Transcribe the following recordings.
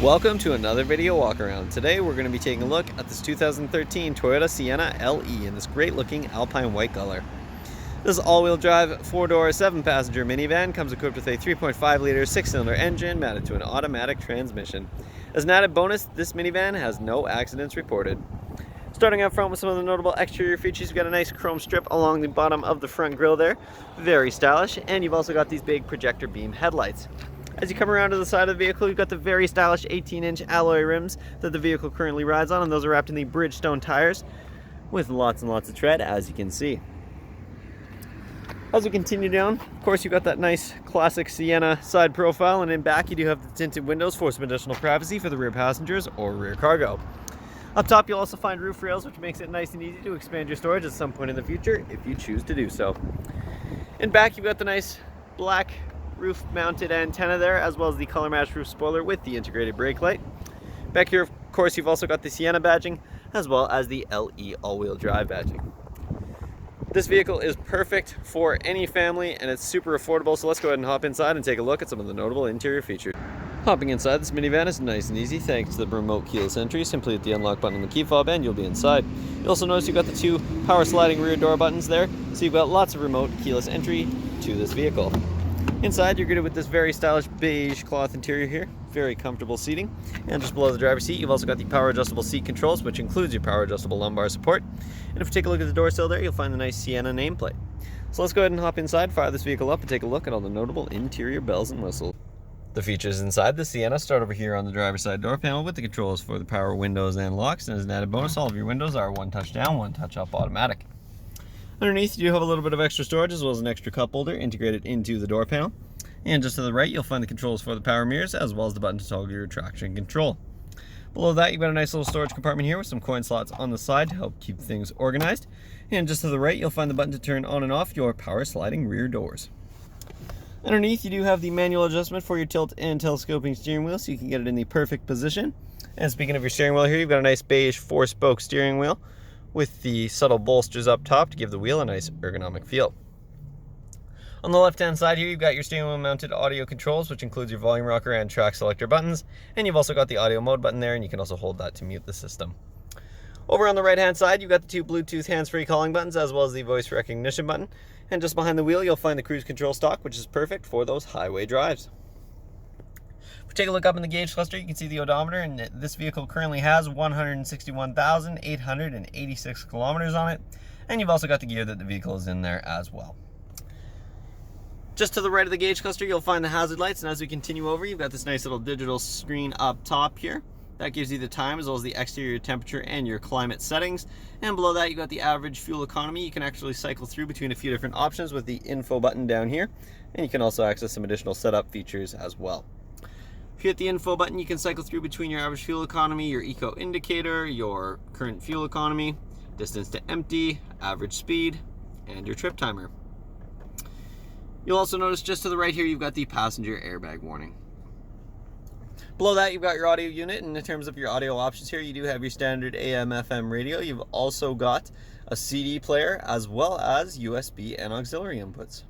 Welcome to another video walk around. Today we're going to be taking a look at this 2013 Toyota Sienna LE in this great looking alpine white color. This all-wheel drive 4-door 7-passenger minivan comes equipped with a 3.5 liter 6-cylinder engine mounted to an automatic transmission. As an added bonus, this minivan has no accidents reported. Starting up front with some of the notable exterior features, you've got a nice chrome strip along the bottom of the front grille there, very stylish, and you've also got these big projector beam headlights. As you come around to the side of the vehicle, you've got the very stylish 18-inch alloy rims that the vehicle currently rides on, and those are wrapped in the Bridgestone tires with lots and lots of tread, as you can see. As we continue down, of course, you've got that nice classic Sienna side profile, and in back you do have the tinted windows for some additional privacy for the rear passengers or rear cargo. Up top, you'll also find roof rails, which makes it nice and easy to expand your storage at some point in the future if you choose to do so. In back, you've got the nice black roof mounted antenna there, as well as the color matched roof spoiler with the integrated brake light. Back here, of course, you've also got the Sienna badging as well as the LE all-wheel drive badging. This vehicle is perfect for any family and it's super affordable, so let's go ahead and hop inside and take a look at some of the notable interior features. Hopping inside this minivan is nice and easy thanks to the remote keyless entry. Simply hit the unlock button on the key fob and you'll be inside. You'll also notice you've got the two power sliding rear door buttons there, so you've got lots of remote keyless entry to this vehicle. Inside, you're greeted with this very stylish beige cloth interior here, very comfortable seating. And just below the driver's seat, you've also got the power adjustable seat controls, which includes your power adjustable lumbar support. And if you take a look at the door sill there, you'll find the nice Sienna nameplate. So let's go ahead and hop inside, fire this vehicle up, and take a look at all the notable interior bells and whistles. The features inside the Sienna start over here on the driver's side door panel with the controls for the power windows and locks. And as an added bonus, all of your windows are one touch down, one touch up automatic. Underneath, you do have a little bit of extra storage as well as an extra cup holder integrated into the door panel. And just to the right, you'll find the controls for the power mirrors as well as the button to toggle your traction control. Below that, you've got a nice little storage compartment here with some coin slots on the side to help keep things organized. And just to the right, you'll find the button to turn on and off your power sliding rear doors. Underneath, you do have the manual adjustment for your tilt and telescoping steering wheel, so you can get it in the perfect position. And speaking of your steering wheel here, you've got a nice beige 4-spoke steering wheel with the subtle bolsters up top to give the wheel a nice ergonomic feel. On the left-hand side here, you've got your steering wheel mounted audio controls, which includes your volume rocker and track selector buttons. And you've also got the audio mode button there, and you can also hold that to mute the system. Over on the right-hand side, you've got the two Bluetooth hands-free calling buttons, as well as the voice recognition button. And just behind the wheel, you'll find the cruise control stalk, which is perfect for those highway drives. If we take a look up in the gauge cluster, you can see the odometer, and this vehicle currently has 161,886 kilometers on it. And you've also got the gear that the vehicle is in there as well. Just to the right of the gauge cluster, you'll find the hazard lights, and as we continue over, you've got this nice little digital screen up top here. That gives you the time as well as the exterior temperature and your climate settings. And below that, you've got the average fuel economy. You can actually cycle through between a few different options with the info button down here. And you can also access some additional setup features as well. If you hit the info button, you can cycle through between your average fuel economy, your eco indicator, your current fuel economy, distance to empty, average speed, and your trip timer. You'll also notice just to the right here, you've got the passenger airbag warning. Below that, you've got your audio unit, and in terms of your audio options here, you do have your standard AM/FM radio. You've also got a CD player, as well as USB and auxiliary inputs.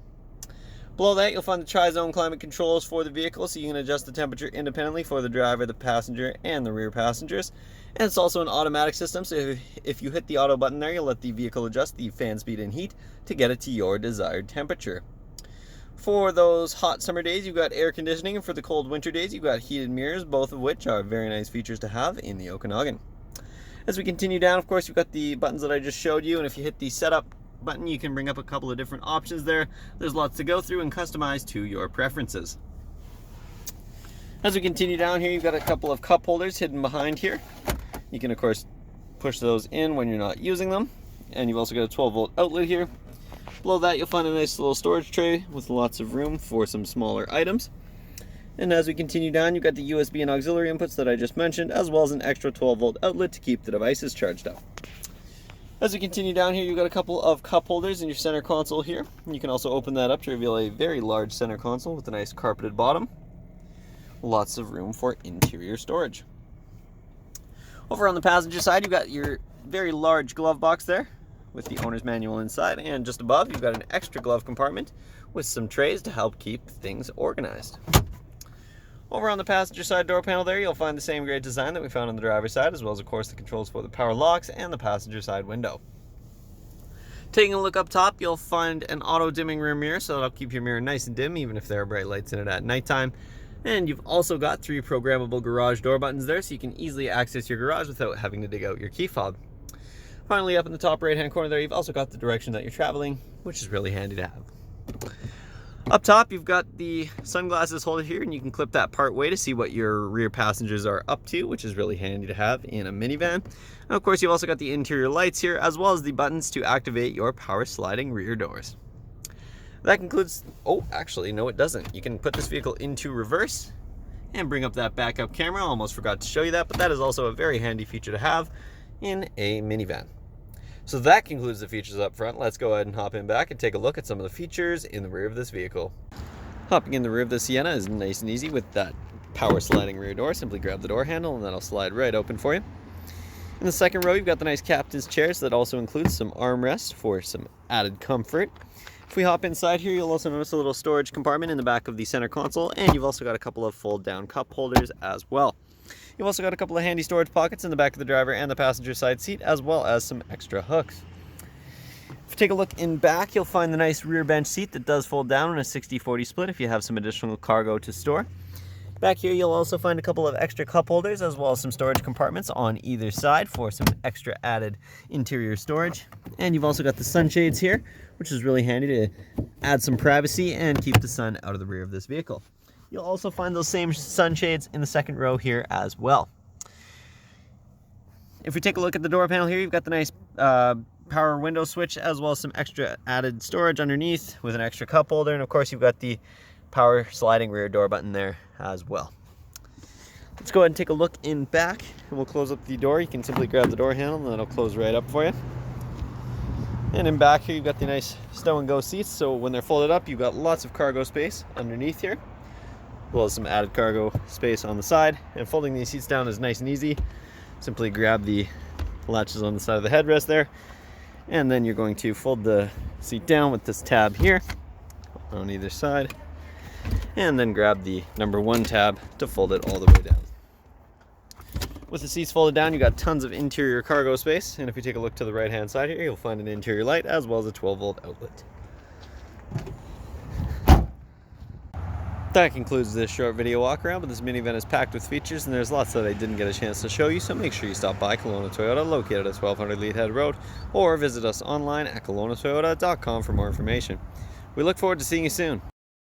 Below that, you'll find the tri-zone climate controls for the vehicle, so you can adjust the temperature independently for the driver, the passenger, and the rear passengers. And it's also an automatic system, so if you hit the auto button there, you'll let the vehicle adjust the fan speed and heat to get it to your desired temperature. For those hot summer days, you've got air conditioning, and for the cold winter days, you've got heated mirrors, both of which are very nice features to have in the Okanagan. As we continue down, of course, you've got the buttons that I just showed you, and if you hit the setup button, you can bring up a couple of different options there. There's lots to go through and customize to your preferences. As we continue down here, you've got a couple of cup holders hidden behind here. You can, of course, push those in when you're not using them. And you've also got a 12-volt outlet here. Below that, you'll find a nice little storage tray with lots of room for some smaller items. And as we continue down, you've got the USB and auxiliary inputs that I just mentioned, as well as an extra 12-volt outlet to keep the devices charged up. As we continue down here, you've got a couple of cup holders in your center console here. You can also open that up to reveal a very large center console with a nice carpeted bottom. Lots of room for interior storage. Over on the passenger side, you've got your very large glove box there with the owner's manual inside, and just above you've got an extra glove compartment with some trays to help keep things organized. Over on the passenger side door panel there, you'll find the same great design that we found on the driver's side, as well as, of course, the controls for the power locks and the passenger side window. Taking a look up top, you'll find an auto-dimming rear mirror, so that'll keep your mirror nice and dim, even if there are bright lights in it at nighttime. And you've also got 3 programmable garage door buttons there, so you can easily access your garage without having to dig out your key fob. Finally, up in the top right-hand corner there, you've also got the direction that you're traveling, which is really handy to have. Up top, you've got the sunglasses holder here, and you can clip that part way to see what your rear passengers are up to, which is really handy to have in a minivan. And of course, you've also got the interior lights here, as well as the buttons to activate your power sliding rear doors. That concludes, oh, actually, no it doesn't. You can put this vehicle into reverse and bring up that backup camera. I almost forgot to show you that, but that is also a very handy feature to have in a minivan. So that concludes the features up front. Let's go ahead and hop in back and take a look at some of the features in the rear of this vehicle. Hopping in the rear of the Sienna is nice and easy with that power sliding rear door. Simply grab the door handle and that'll slide right open for you. In the second row, you've got the nice captain's chairs that also includes some armrests for some added comfort. If we hop inside here, you'll also notice a little storage compartment in the back of the center console, and you've also got a couple of fold down cup holders as well. You've also got a couple of handy storage pockets in the back of the driver and the passenger side seat, as well as some extra hooks. If you take a look in back, you'll find the nice rear bench seat that does fold down in a 60-40 split if you have some additional cargo to store. Back here, you'll also find a couple of extra cup holders, as well as some storage compartments on either side for some extra added interior storage. And you've also got the sunshades here, which is really handy to add some privacy and keep the sun out of the rear of this vehicle. You'll also find those same sunshades in the second row here as well. If we take a look at the door panel here, you've got the nice power window switch, as well as some extra added storage underneath with an extra cup holder. And of course, you've got the power sliding rear door button there as well. Let's go ahead and take a look in back, and we'll close up the door. You can simply grab the door handle and it'll close right up for you. And in back here, you've got the nice stow and go seats, so when they're folded up, you've got lots of cargo space underneath here, as well as some added cargo space on the side. And folding these seats down is nice and easy. Simply grab the latches on the side of the headrest there, and then you're going to fold the seat down with this tab here on either side, and then grab the number 1 tab to fold it all the way down. With the seats folded down, you got tons of interior cargo space, and if you take a look to the right hand side here, you'll find an interior light as well as a 12-volt outlet. That concludes this short video walk around, but this minivan is packed with features and there's lots that I didn't get a chance to show you, so make sure you stop by Kelowna Toyota, located at 1200 Leadhead Road, or visit us online at KelownaToyota.com for more information. We look forward to seeing you soon.